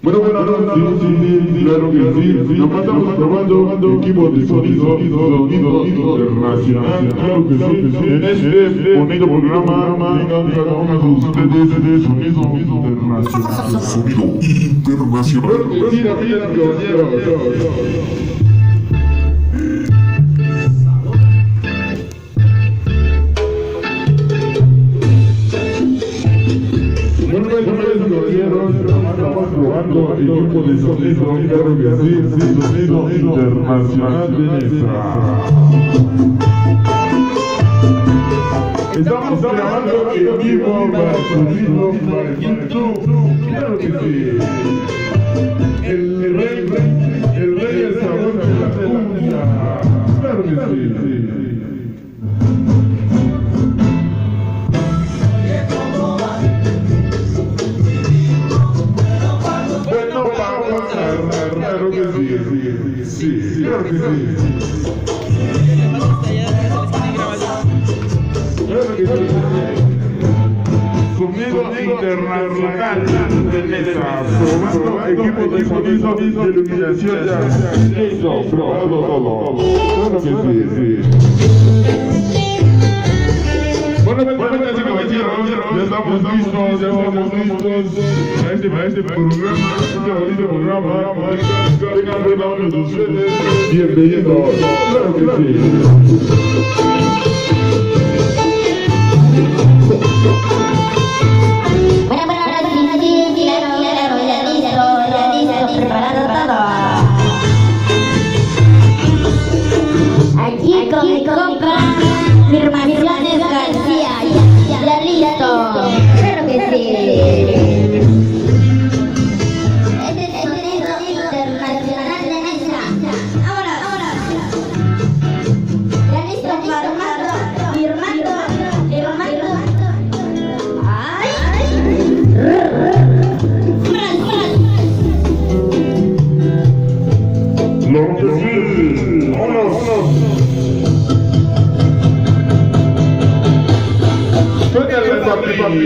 Bueno, sí, claro que sí. Nos estamos probando equipo de sonido internacional. Claro que sí. En este bonito programa tengan cada uno de ustedes de sonido internacional. Sonido internacional. Sí, caballeros. Estamos probando equipo de sonido, claro que sí, sonido internacional de Nesa. Estamos grabando en vivo para sonido para YouTube, claro que sí. El rey del sabor de la cumbia, claro que sí. Claro que sí, claro que sí. Claro que sí. Sonido internacional de Nesa, probando equipo de sonido de iluminación ya. Listo, probado todo. Claro que sí. Bueno, ya estamos listos a este bonito programa. Tengan cada uno de ustedes bienvenidos. Claro que sí. Preparado todo. Aquí con mi compa, Firmaciones García, ya listo. Claro que sí. Este es el sonido internacional de Nesa. Ahora. Ya listo, firmando. Claro que sí. Vámonos. Suéltale, papi.